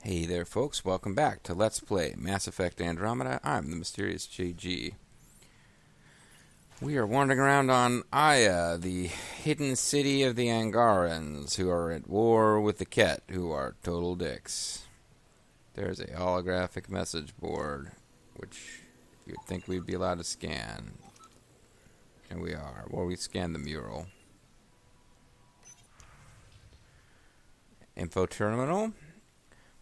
Hey there, folks. Welcome back to Let's Play Mass Effect Andromeda. I'm the MysteriousJG. We are wandering around on Aya, the hidden city of the Angarans, who are at war with the Ket, who are total dicks. There's a holographic message board, which you'd think we'd be allowed to scan. And we are. Well, we scanned the mural. Info terminal.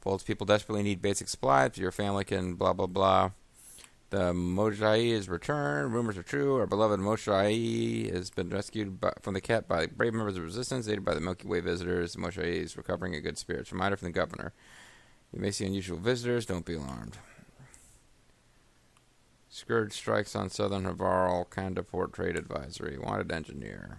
Folds people desperately need basic supplies. Your family can blah blah blah. The Mojai is returned. Rumors are true. Our beloved Mojai has been rescued from the Ket by brave members of resistance, aided by the Milky Way visitors. The Mojai is recovering in good spirits. Reminder from the governor. You may see unusual visitors. Don't be alarmed. Scourge strikes on southern Havarl. Kanda Port Trade Advisory. Wanted engineer.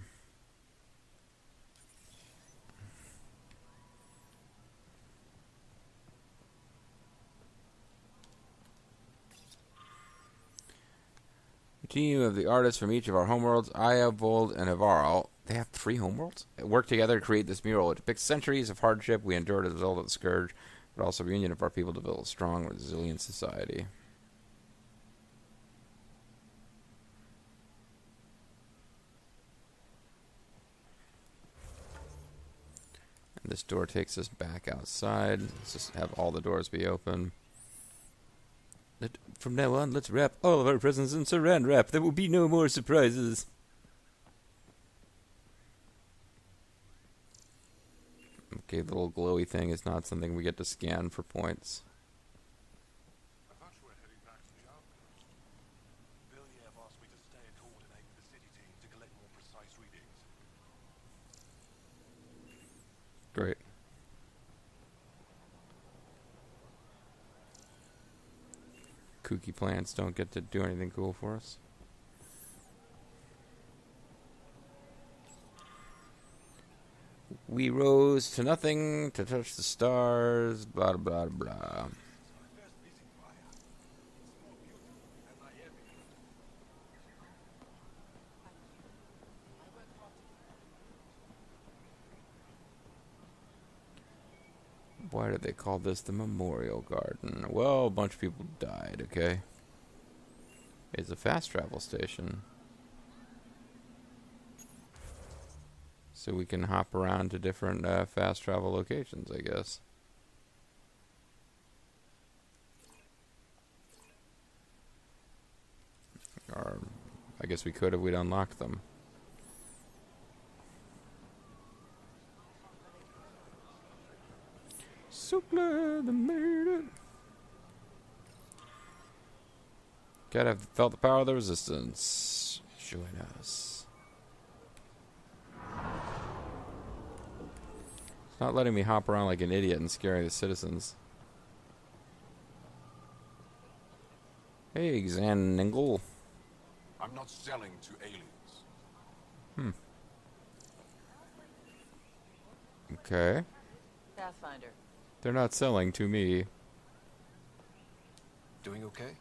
Team of the artists from each of our homeworlds, Aya, Vold, and Havarl. They have 3 homeworlds? Work together to create this mural. It depicts centuries of hardship we endured as a result of the Scourge, but also a reunion of our people to build a strong, resilient society. And this door takes us back outside. Let's just have all the doors be open. From now on, let's wrap all of our presents in saran wrap. There will be no more surprises. Okay, the little glowy thing is not something we get to scan for points. I thought you were heading back to the outpost. Villiers asked me to stay and coordinate with the city team to collect more precise readings. Great. Kooky plants don't get to do anything cool for us. We rose to nothing to touch the stars, blah blah blah. Why do they call this the Memorial Garden? Well, a bunch of people died, okay? It's a fast travel station. So we can hop around to different fast travel locations, I guess. Or I guess we could if we'd unlocked them. So glad I made it. Gotta have felt the power of the resistance. Join us. It's not letting me hop around like an idiot and scaring the citizens. Hey, Xaningle. I'm not selling to aliens. Okay. Pathfinder. They're not selling to me. Doing okay?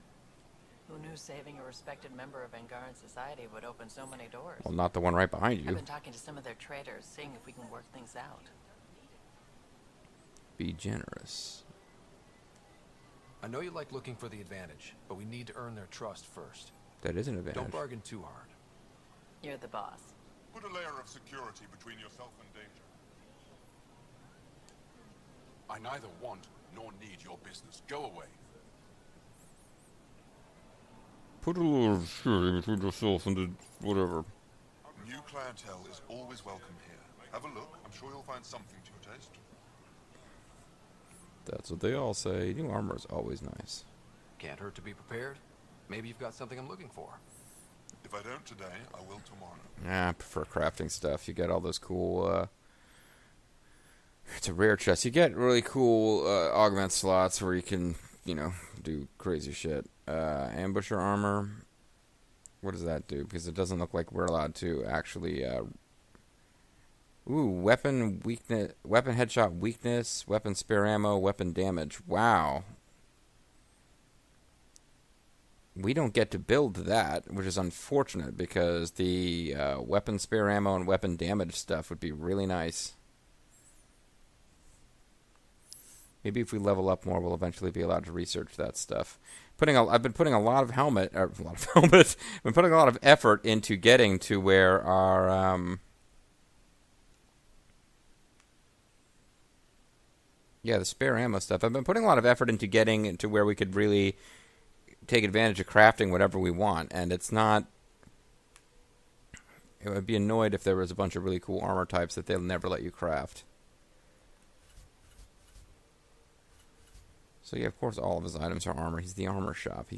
Who knew saving a respected member of Angaran society would open so many doors? Well, not the one right behind I've you. been talking to some of their traders, seeing if we can work things out. Be generous. I know you like looking for the advantage, but we need to earn their trust first. That is an advantage. Don't bargain too hard. You're the boss. Put a layer of security between yourself and danger. I neither want nor need your business. Go away. Put a little security between yourself and the whatever. New clientele is always welcome here. Have a look. I'm sure you'll find something to your taste. That's what they all say. New armor is always nice. Can't hurt to be prepared. Maybe you've got something I'm looking for. If I don't today, I will tomorrow. Nah, I prefer crafting stuff. You get all those cool, it's a rare chest. You get really cool, augment slots where you can, you know, do crazy shit. Ambusher armor. What does that do? Because it doesn't look like we're allowed to actually, ooh, weapon weakness, weapon headshot weakness, weapon spare ammo, weapon damage. Wow. We don't get to build that, which is unfortunate because the weapon spare ammo and weapon damage stuff would be really nice. Maybe if we level up more, we'll eventually be allowed to research that stuff. I've been putting a lot of helmets. I've been putting a lot of effort into getting to where our the spare ammo stuff. I've been putting a lot of effort into getting to where we could really take advantage of crafting whatever we want, and it's not. I would be annoyed if there was a bunch of really cool armor types that they'll never let you craft. So yeah, of course all of his items are armor. He's the armor shop.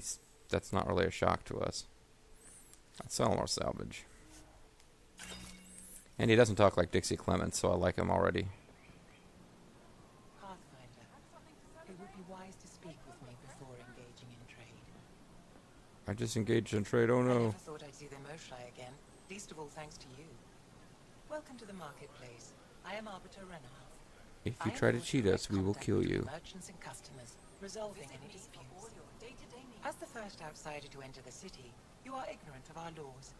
That's not really a shock to us. I'd sell him our salvage. And he doesn't talk like Dixie Clements, so I like him already. Pathfinder, it would be wise to speak with me before engaging in trade. I just engaged in trade, oh I no. never thought I'd see the Moshai again. Least of all thanks to you. Welcome to the marketplace. I am Arbiter Renard. If you try to cheat us, we will kill you. Merchants and customers, resolving any disputes. As the first outsider to enter the city, you are ignorant of our laws.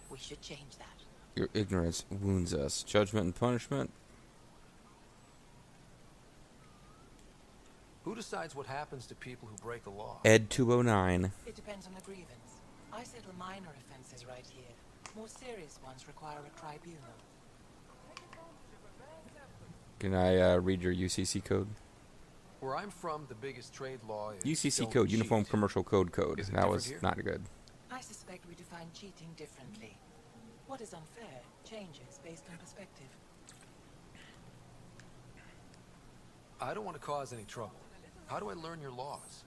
We should change that. Your ignorance wounds us. Judgment and punishment? Who decides what happens to people who break the law? Ed 209. It depends on the grievance. I settle minor offenses right here. More serious ones require a tribunal. Can I read your UCC code? Where I'm from, the biggest trade law is UCC don't code, Uniform cheat. Commercial Code. Is it That was different here? not good. I suspect we define cheating differently. What is unfair changes based on perspective. I don't want to cause any trouble. How do I learn your laws?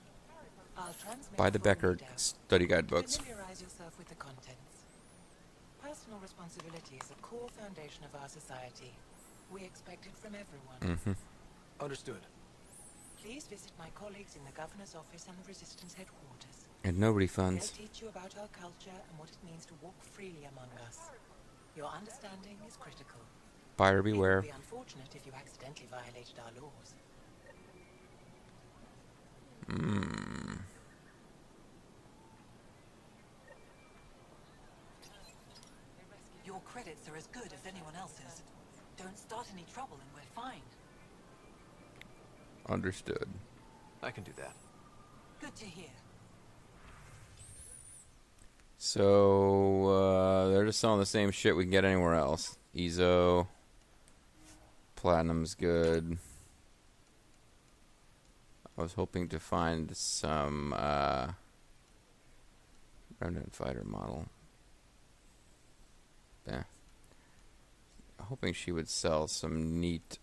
I'll transmit Buy the full Becker readout. study guide books. Familiarize yourself with the contents. Personal responsibility is a core foundation of our society. We expect it from everyone. Mm-hmm. Understood. Please visit my colleagues in the governor's office and the resistance headquarters. And no They'll refunds. teach you about our culture and what it means to walk freely among us. Your understanding is critical. Buyer It beware. would be unfortunate if you accidentally violated our laws. Your credits are as good as anyone else's. Don't start any trouble and we're fine. Understood. I can do that. Good to hear. So, they're just selling the same shit we can get anywhere else. Ezo. Platinum's good. I was hoping to find some, Remnant Fighter model. Yeah. Hoping she would sell some neat,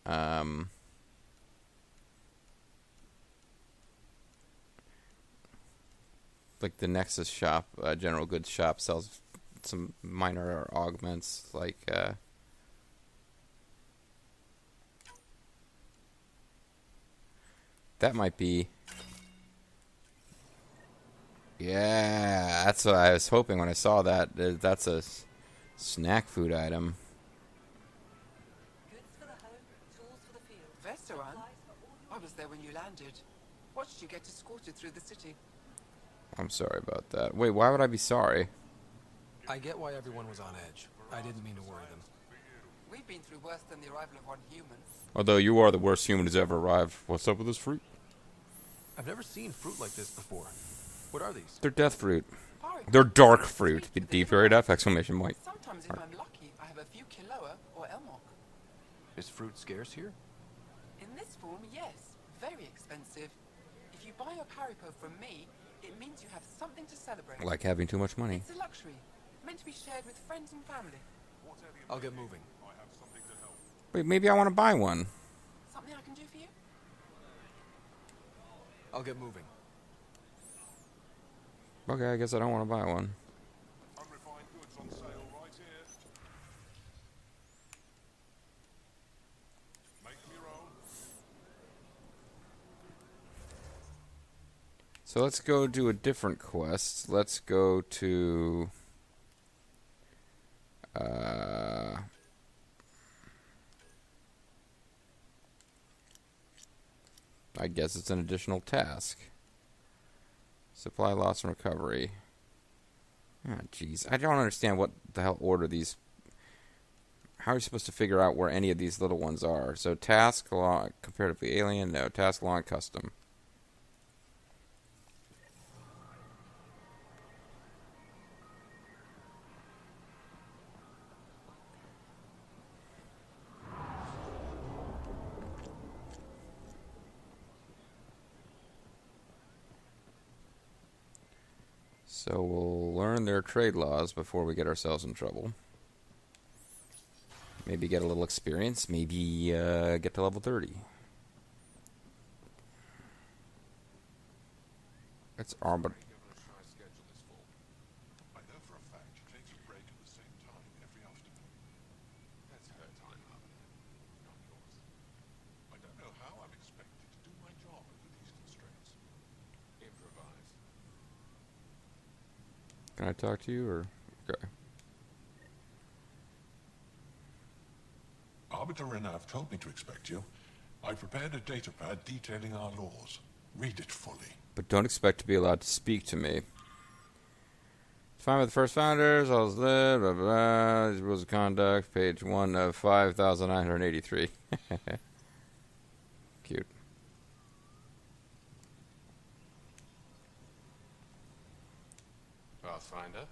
like the Nexus shop, General Goods shop sells some minor augments, like, that might be, yeah, that's what I was hoping when I saw that. That's a snack food item. Goods for the home, tools for the field. Veteran? I was there when you landed. Watched you get escorted through the city. I'm sorry about that. Wait, why would I be sorry? I get why everyone was on edge. I didn't mean to worry them. We've been through worse than the arrival of one human. Although you are the worst human who's ever arrived. What's up with this fruit? I've never seen fruit like this before. What are these? They're death fruit. Pirate They're dark fruit. The deep buried F exclamation point. Sometimes if I'm lucky, I have a few Kiloa or Elmok. Is fruit scarce here? In this form, yes. Very expensive. If you buy a Paripo from me, it means you have something to celebrate. Like having too much money. It's a luxury, meant to be shared with friends and family. I'll get moving. Wait, maybe I want to buy one. Something I can do for you? I'll get moving. Okay, I guess I don't want to buy one. Unrefined goods on sale right here. Make them your own. So let's go do a different quest. Let's go to... I guess it's an additional task. Supply loss and recovery. Ah, jeez. I don't understand what the hell order these... how are you supposed to figure out where any of these little ones are? So task log, comparatively alien, no. Task log, custom. So we'll learn their trade laws before we get ourselves in trouble. Maybe get a little experience. Maybe get to level 30. That's Arbor. I know for a fact she takes a break at the same time every afternoon. That's her time, Harmony, not yours. I don't know how I'm expected to do my job under these constraints. Improvise. Can I talk to you, or okay? Arbiter Renav told me to expect you. I prepared a datapad detailing our laws. Read it fully. But don't expect to be allowed to speak to me. Fine with the first founders, all's live, blah, blah, blah. These rules of conduct, page 1 of 5,983. Cute. Pathfinder,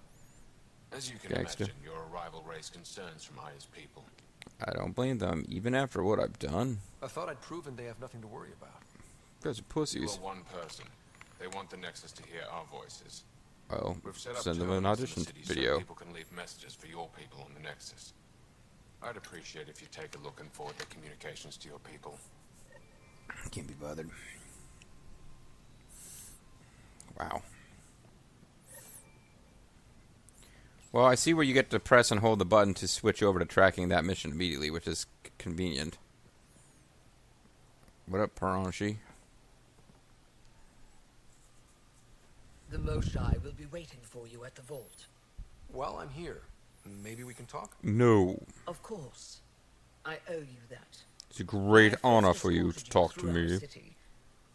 as you can Gangster. imagine, your arrival raised concerns from Aya's people. I don't blame them, even after what I've done. I thought I'd proven they have nothing to worry about. You guys are You pussies. are one person. They want the Nexus to hear our voices. Oh, We've set up send them an terminals in audition the city video. so people can leave messages for your people on the Nexus. I'd appreciate if you take a look and forward the communications to your people. Can't be bothered. Wow. Well, I see where you get to press and hold the button to switch over to tracking that mission immediately, which is convenient. What up, Paranshi? The Moshai will be waiting for you at the vault. While I'm here, maybe we can talk? No. Of course. I owe you that. It's a great When I honor first for you to escorted talk to through our me. city,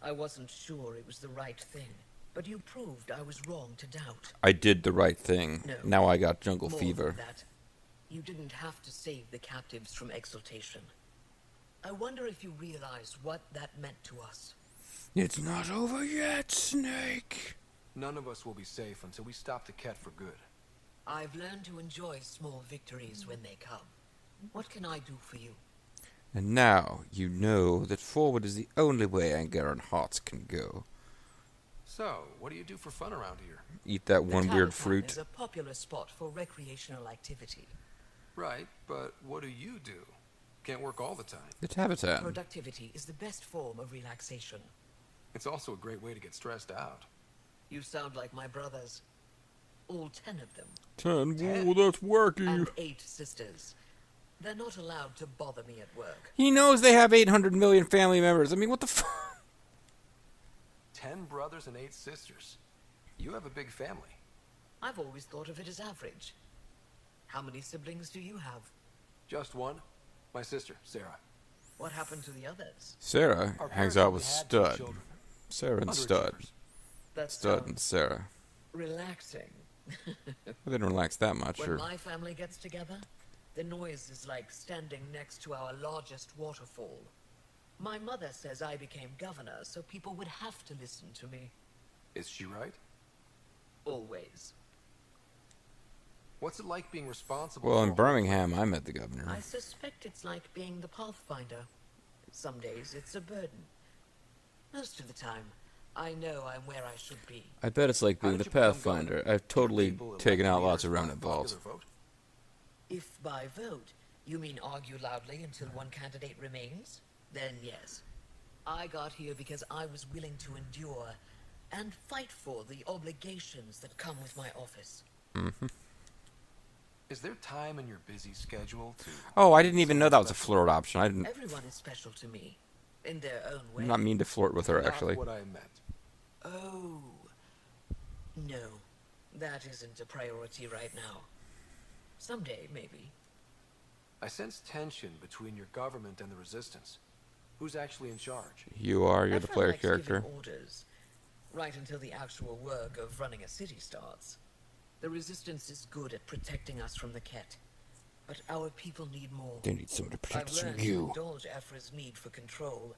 I wasn't sure it was the right thing, but you proved I was wrong to doubt. I did the right thing. No. Now I got jungle More fever. than that, you didn't have to save the captives from exaltation. I wonder if you realize what that meant to us. It's not over yet, Snake. None of us will be safe until we stop the Ket for good. I've learned to enjoy small victories when they come. What can I do for you? And now you know that forward is the only way anger and hearts can go. So, what do you do for fun around here? Eat that The one weird Taliban fruit. is a popular spot for recreational activity. Right, but what do you do? Can't work all the time. It's habitat. Productivity is the best form of relaxation. It's also a great way to get stressed out. You sound like my brothers. All 10 of them. 10? Well, that's working. And 8 sisters. They're not allowed to bother me at work. He knows they have 800 million family members. I mean, what the fuck? 10 brothers and 8 sisters. You have a big family. I've always thought of it as average. How many siblings do you have? Just one. My sister, Sarah. What happened to the others? Sarah Our hangs parents out only with had 2 Stud. children. Sarah and Stud. Underachievers. That Stud sounds and Sarah. relaxing. Well, they didn't relax that much, When sure. my family gets together, the noise is like standing next to our largest waterfall. My mother says I became governor, so people would have to listen to me. Is she right? Always. What's it like being responsible Well, for in all- Birmingham, I met the governor. I suspect it's like being the Pathfinder. Some days it's a burden. Most of the time, I know I'm where I should be. I bet it's like How being did the you become Pathfinder. governor? I've totally People taken elect out lots leaders of by rounded balls. popular vote? If by vote you mean argue loudly until one candidate remains, then yes. I got here because I was willing to endure and fight for the obligations that come with my office. Is there time in your busy schedule to... Oh, I didn't even know that was a flirt option. I didn't. Everyone is special to me, in their own way. I'm not mean to flirt with her, Not actually. what I meant. Oh. No, that isn't a priority right now. Someday, maybe. I sense tension between your government and the resistance. Who's actually in charge? You are. You're the Everyone player likes giving character. orders, right until the actual work of running a city starts. The Resistance is good at protecting us from the Ket. But our people need more. They need someone to protect I've us from learned to you. indulge Afra's need for control,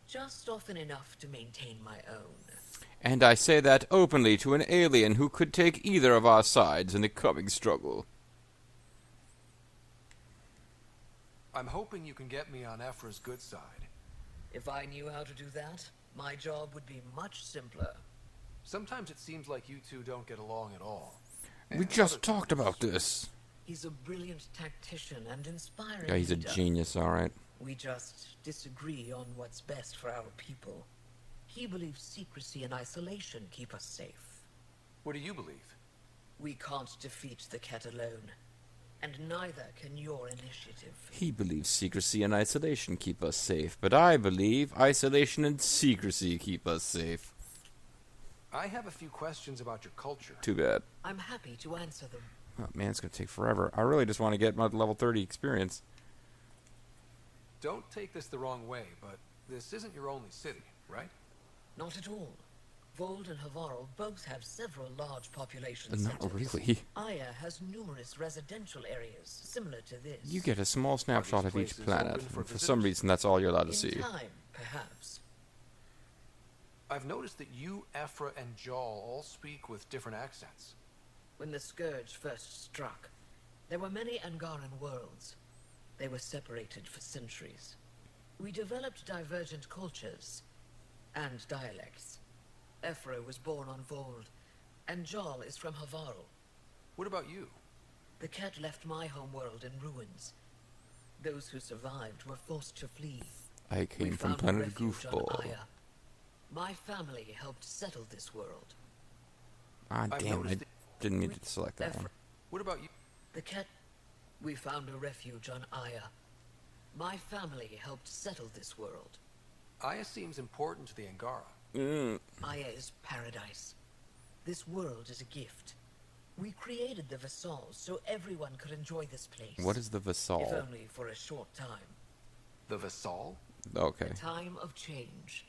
just often enough to maintain my own. And I say that openly to an alien who could take either of our sides in the coming struggle. I'm hoping you can get me on Ephra's good side. If I knew how to do that, my job would be much simpler. Sometimes it seems like you two don't get along at all. We And just other talked times- about this. He's a brilliant tactician and inspiring Yeah, he's a leader. genius, alright. We just disagree on what's best for our people. He believes secrecy and isolation keep us safe. What do you believe? We can't defeat the cat alone, and neither can your initiative. He believes secrecy and isolation keep us safe, but I believe isolation and secrecy keep us safe. I have a few questions about your culture. Too bad. I'm happy to answer them. Oh man, it's gonna take forever. I really just want to get my level 30 experience. Don't take this the wrong way, but this isn't your only city, right? Not at all. Vold and Havarl both have several large population Not centers. really. Aya has numerous residential areas similar to this. You get a small snapshot of each places planet, open for and for some visitors? reason that's all you're allowed to In see. time, perhaps. I've noticed that you, Ephra, and Jal all speak with different accents. When the Scourge first struck, there were many Angaran worlds. They were separated for centuries. We developed divergent cultures and dialects. Ephra was born on Vold, and Jal is from Havarl. What about you? The cat left my homeworld in ruins. Those who survived were forced to flee. I We came from found a planet refuge on Goofball. Aya. My family helped settle this world. Ah, I've damn, I noticed that- didn't mean to select that one. What about you? The cat... We found a refuge on Aya. My family helped settle this world. Aya seems important to the Angara. Aya is paradise. This world is a gift. We created the Vassals so everyone could enjoy this place. What is the If Vassal? only for a short time. The Vassal? Okay. A time of change.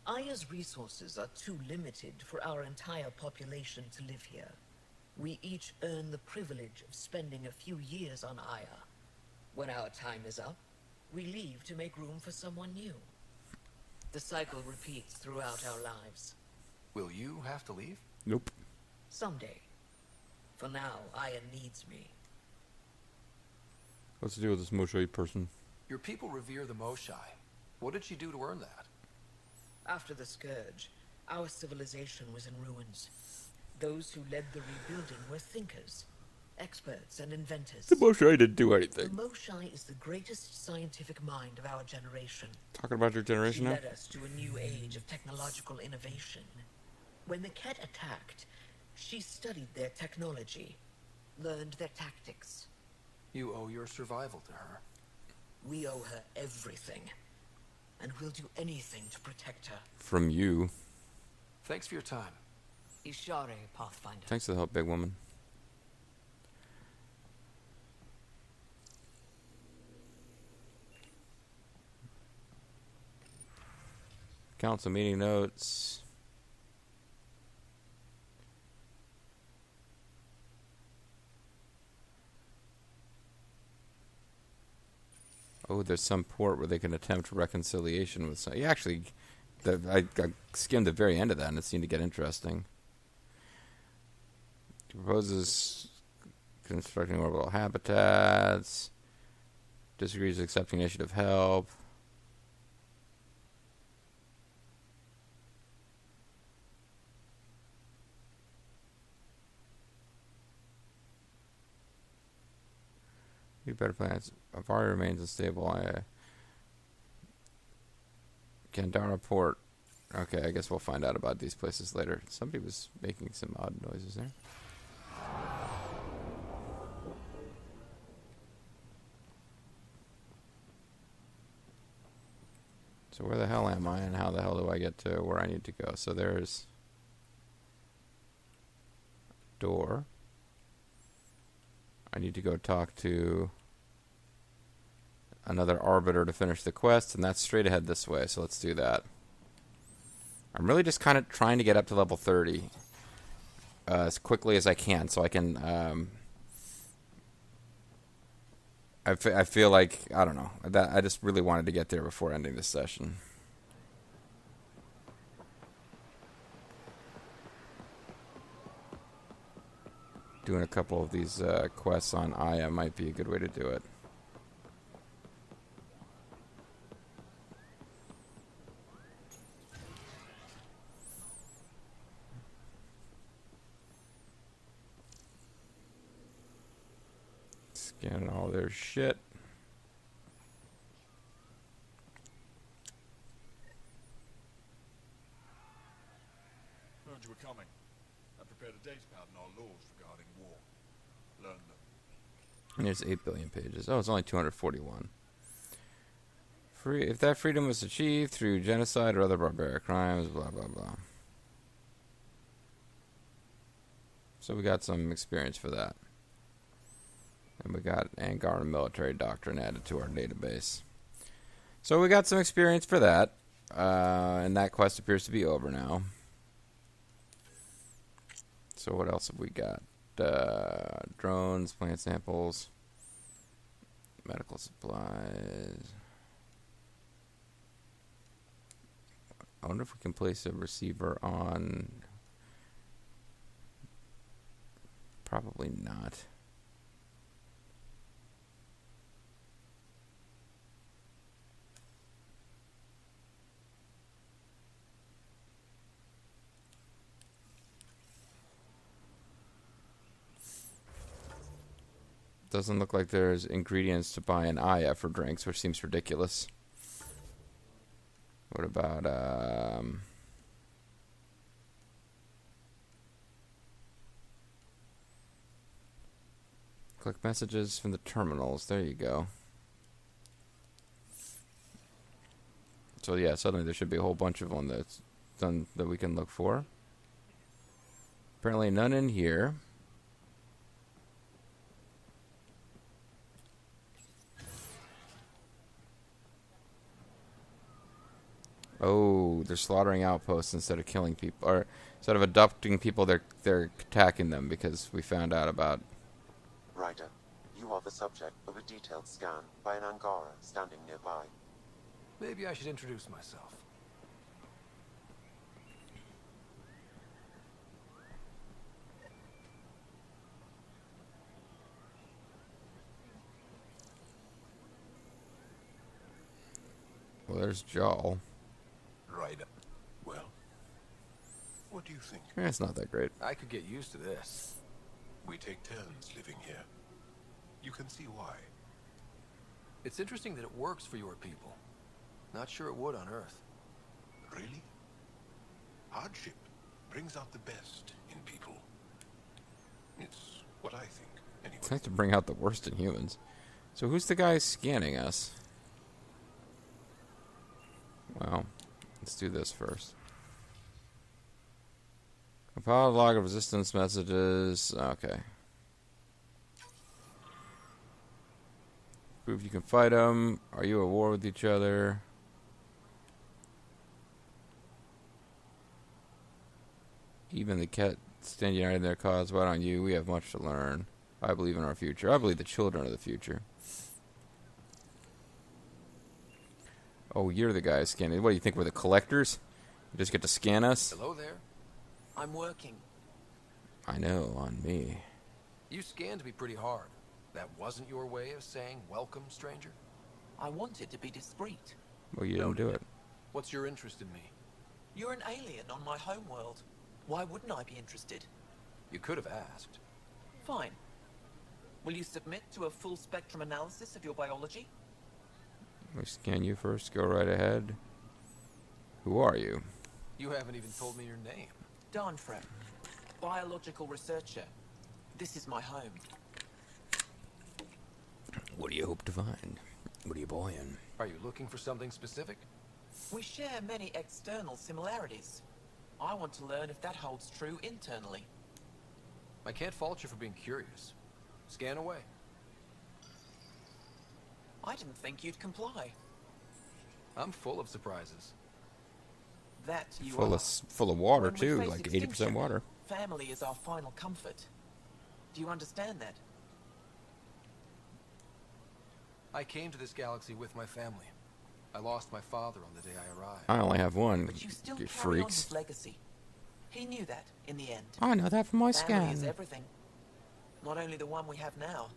Aya's resources are too limited for our entire population to live here. We each earn the privilege of spending a few years on Aya. When our time is up, we leave to make room for someone new. The cycle repeats throughout our lives. Will you have to leave? Nope. Someday. For now, Aya needs me. What's the deal with this Moshai person? Your people revere the Moshai. What did she do to earn that? After the Scourge, our civilization was in ruins. Those who led the rebuilding were thinkers, experts, and inventors. The Moshai didn't do The anything. Moshai is the greatest scientific mind of our generation. Talking about your She generation now? led us to a new age of technological innovation. When the cat attacked, she studied their technology, learned their tactics. You owe your survival to her. We owe her everything, and we'll do anything to protect her. From you. Thanks for your time. Ishare, Pathfinder. Thanks for the help, big woman. Council meeting notes. Oh, there's some port where they can attempt reconciliation with some. Yeah, actually, I skimmed the very end of that, and it seemed to get interesting. He proposes constructing orbital habitats. Disagrees with accepting initiative help. You better plans. Avari remains unstable. Gandara Port. Okay, I guess we'll find out about these places later. Somebody was making some odd noises there. So where the hell am I, and how the hell do I get to where I need to go? So there's door. I need to go talk to another arbiter to finish the quest, and that's straight ahead this way, so let's do that. I'm really just kind of trying to get up to level 30 as quickly as I can, so I can I feel like, I don't know, that I just really wanted to get there before ending this session. Doing a couple of these quests on Aya might be a good way to do it. Scanning all their shit. Heard you were coming. I prepared a datapad on our laws regarding war. Learn them. And there's 8 billion pages. Oh, it's only 241. If that freedom was achieved through genocide or other barbaric crimes, blah, blah, blah. So we got some experience for that. And we got Angara military doctrine added to our database. So we got some experience for that. And that quest appears to be over now. So what else have we got? Drones, plant samples, medical supplies. I wonder if we can place a receiver on... Probably not. Doesn't look like there's ingredients to buy an Aya for drinks, which seems ridiculous. What about, click messages from the terminals. There you go. So yeah, suddenly there should be a whole bunch of them that's done that we can look for. Apparently none in here. Oh, they're slaughtering outposts instead of killing people, or instead of adopting people, they're attacking them because we found out about. Ryder, you are the subject of a detailed scan by an Angara standing nearby. Maybe I should introduce myself. Well, there's Jawl. Ryder. Well, what do you think? It's not that great. I could get used to this. We take turns living here. You can see why. It's interesting that it works for your people. Not sure it would on Earth. Really? Hardship brings out the best in people. It's what I think, anyway. It's nice to bring out the worst in humans. So who's the guy scanning us? Well, let's do this first. Compile a log of resistance messages. Okay. Prove you can fight them. Are you at war with each other? Even the cat stand united in their cause. Why don't you? We have much to learn. I believe in our future. I believe the children are the future. Oh, you're the guy scanning. What do you think? We're the collectors? You just get to scan us? Hello there. I'm working. I know, on me. You scanned me pretty hard. That wasn't your way of saying welcome, stranger? I wanted to be discreet. Well, you didn't do it. What's your interest in me? You're an alien on my homeworld. Why wouldn't I be interested? You could have asked. Fine. Will you submit to a full spectrum analysis of your biology? We scan you first. Go right ahead. Who are you? You haven't even told me your name. Darnfrem, biological researcher. This is my home. What do you hope to find? What are you buying? Are you looking for something specific? We share many external similarities. I want to learn if that holds true internally. I can't fault you for being curious. Scan away. I didn't think you'd comply. I'm full of surprises. That you Full are. of full of water When we too, face like 80% extinction, water. Family is our final comfort. Do you understand that? I came to this galaxy with my family. I lost my father on the day I arrived. I only have one. But you still You carry on freaks. his legacy. He knew that in the end. I know that from my Family is scan. everything. Not only the one we have now,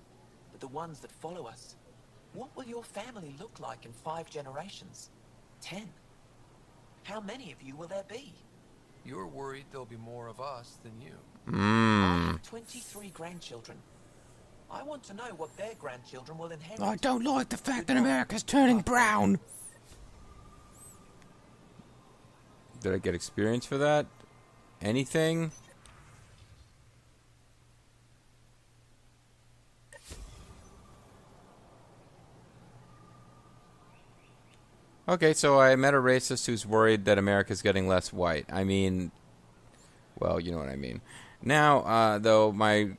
but the ones that follow us. What will your family look like in 5 generations? 10? How many of you will there be? You're worried there'll be more of us than you. I have 23 grandchildren. I want to know what their grandchildren will inherit. I don't like the fact that America's turning brown. Did I get experience for that? Anything? Okay, so I met a racist who's worried that America's getting less white. I mean, well, you know what I mean. Now, though, I'm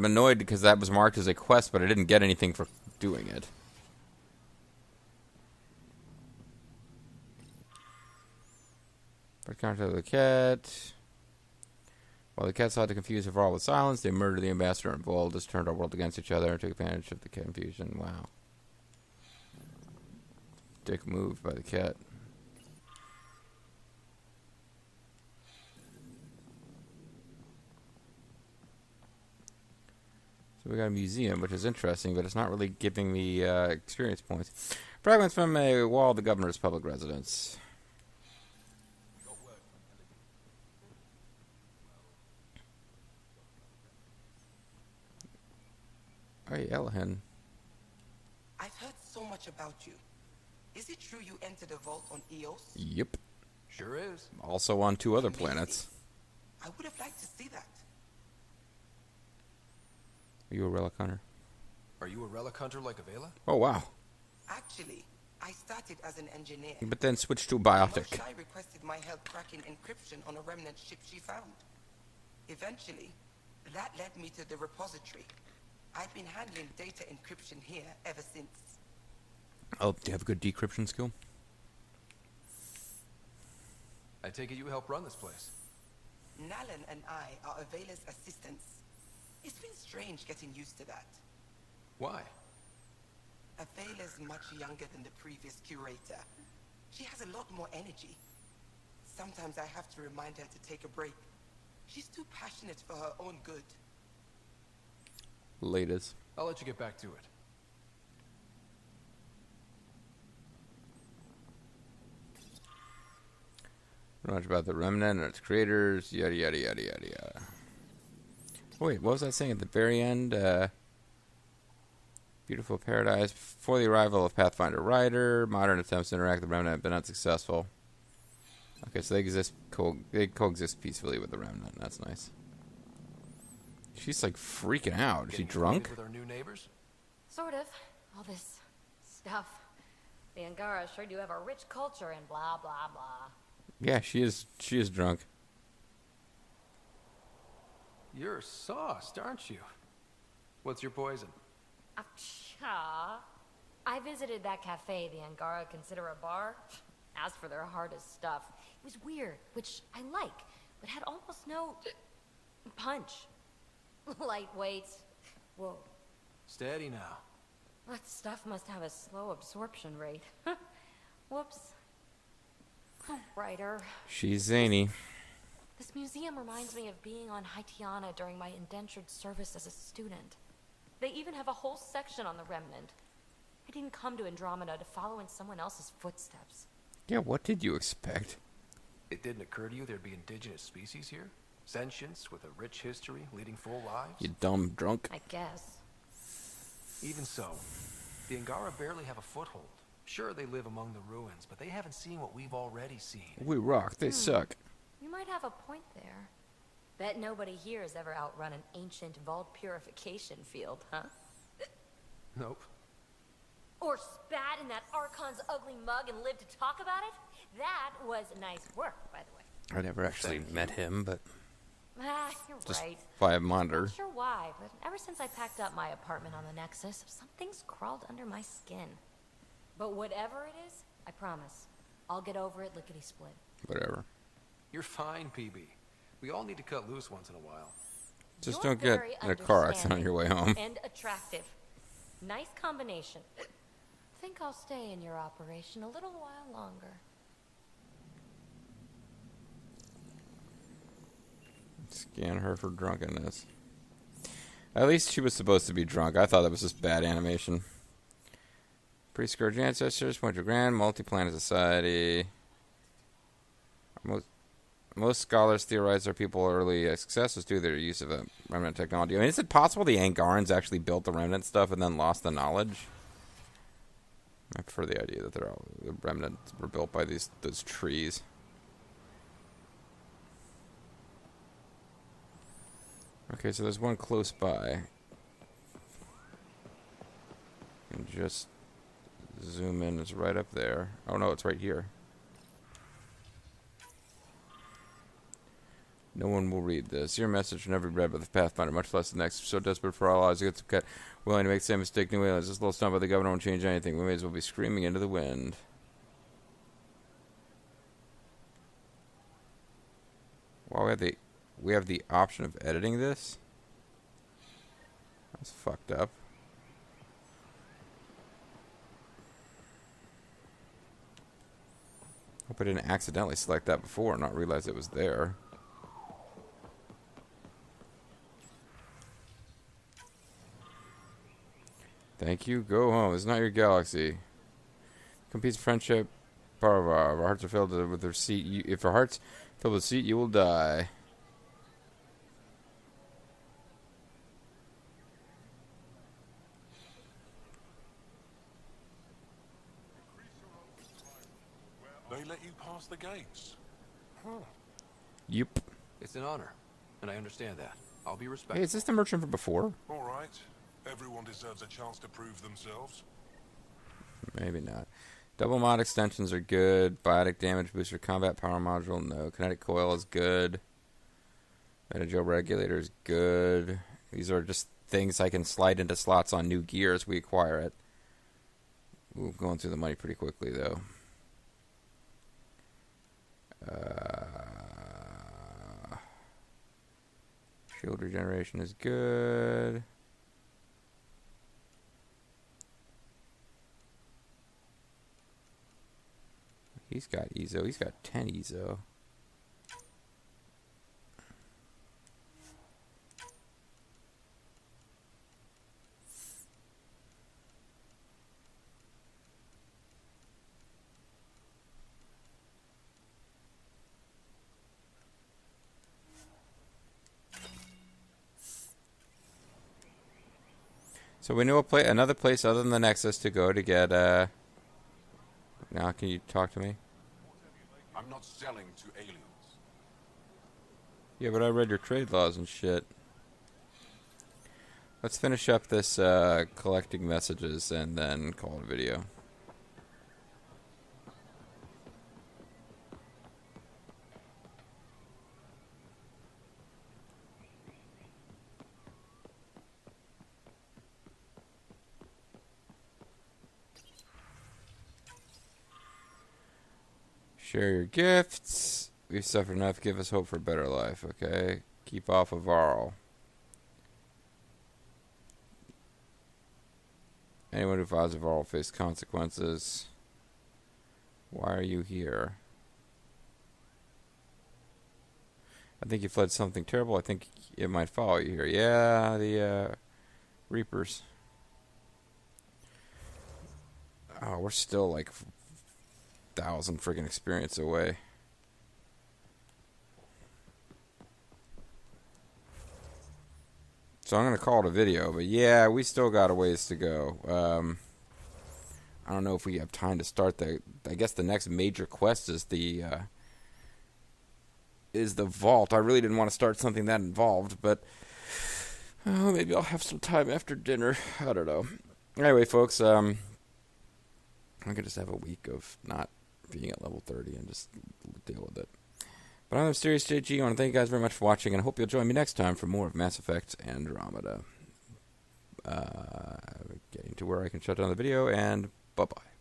annoyed because that was marked as a quest, but I didn't get anything for doing it. But contact the cat. While the cat sought to confuse Varl with silence, they murdered the ambassador and Voldus turned our world against each other and took advantage of the confusion. Wow. Dick move by the cat. So we got a museum, which is interesting, but it's not really giving me experience points. Fragments from a wall of the governor's public residence. Hey, Elahin. I've heard so much about you. Is it true you entered a vault on Eos? Yep. Sure is. Also on 2 other Amazing. planets. I would have liked to see that. Are you a relic hunter? Are you a relic hunter like Avela? Oh, wow. Actually, I started as an engineer. But then switched to biotic. Moshai requested my help cracking encryption on a remnant ship she found. Eventually, that led me to the repository. I've been handling data encryption here ever since. Oh, do you have a good decryption skill? I take it you help run this place. Nalan and I are Avela's assistants. It's been strange getting used to that. Why? Avela's much younger than the previous curator. She has a lot more energy. Sometimes I have to remind her to take a break. She's too passionate for her own good. Latest. I'll let you get back to it. Not much about the remnant and its creators, yada yada yada yada yada. Oh, wait, what was I saying at the very end? Beautiful paradise. Before the arrival of Pathfinder Rider, modern attempts to interact with the remnant have been unsuccessful. Okay, so they coexist peacefully with the remnant. That's nice. She's like freaking out. Is she drunk? With our new neighbors? Sort of. All this stuff. The Angara sure do have a rich culture and blah blah blah. Yeah, she is drunk. You're sauced, aren't you? What's your poison? Acha. I visited that cafe the Angara consider a bar. Asked for their hardest stuff. It was weird, which I like, but had almost no punch. Lightweight. Whoa. Steady now. That stuff must have a slow absorption rate. Whoops. Oh, Ryder. She's zany. This museum reminds me of being on Haitiana during my indentured service as a student. They even have a whole section on the Remnant. I didn't come to Andromeda to follow in someone else's footsteps. Yeah, what did you expect? It didn't occur to you there'd be indigenous species here? Sentience with a rich history, leading full lives? You dumb drunk. I guess. Even so, the Angara barely have a foothold. Sure, they live among the ruins, but they haven't seen what we've already seen. We rock. They suck. You might have a point there. Bet nobody here has ever outrun an ancient vault purification field, huh? Nope. Or spat in that Archon's ugly mug and lived to talk about it? That was nice work, by the way. I never actually met him, but You're just right. via monitor. Not sure why, but ever since I packed up my apartment on the Nexus, something's crawled under my skin. But whatever it is, I promise, I'll get over it lickety-split. Whatever. You're fine, PB. We all need to cut loose once in a while. Just You're don't get very in a car accident on understanding your way home. And attractive. Nice combination. Think I'll stay in your operation a little while longer. Scan her for drunkenness. At least she was supposed to be drunk. I thought that was just bad animation. Pre-scourge ancestors, Point of Grand, multi-planet society. Most scholars theorize our people's early success was due to their use of a remnant technology. I mean, is it possible the Angarans actually built the remnant stuff and then lost the knowledge? I prefer the idea that the remnants were built by those trees. Okay, so there's one close by. And just zoom in. It's right up there. Oh no, it's right here. No one will read this. Your message will never be read by the Pathfinder, much less the next. So desperate for all odds to get to cut, willing to make the same mistake new aliens. This little stunt by the governor won't change anything. We may as well be screaming into the wind. Wow, we have the option of editing this? That's fucked up. Hope I didn't accidentally select that before and not realize it was there. Thank you. Go home. It's not your galaxy. Competes friendship. Our hearts are filled with deceit. If our hearts filled with deceit, you will die. They let you pass the gates. Huh. Yep. It's an honor, and I understand that. I'll be respectful. Hey, is this the merchant from before? All right. Everyone deserves a chance to prove themselves. Maybe not. Double mod extensions are good. Biotic damage booster, combat power module, no. Kinetic coil is good. Meta-gel regulator is good. These are just things I can slide into slots on new gear as we acquire it. We're going through the money pretty quickly, though. Shield regeneration is good. He's got EZO. He's got 10 EZO. So we know another place other than the Nexus to go to get, now can you talk to me? I'm not selling to aliens. Yeah, but I read your trade laws and shit. Let's finish up this collecting messages and then call it a video. Share your gifts. We've suffered enough. Give us hope for a better life, okay? Keep off of Varl. Anyone who files a Varl will face consequences. Why are you here? I think you fled something terrible. I think it might follow you here. Yeah, the Reapers. Oh, we're still like 1,000 friggin' experience away. So I'm going to call it a video, but yeah, we still got a ways to go. I don't know if we have time to start I guess the next major quest is the vault. I really didn't want to start something that involved, but maybe I'll have some time after dinner. I don't know. Anyway, folks, I could just have a week of not being at level 30 and just deal with it. But I'm MysteriousJG. I want to thank you guys very much for watching, and I hope you'll join me next time for more of Mass Effect Andromeda. Getting to where I can shut down the video, and bye-bye.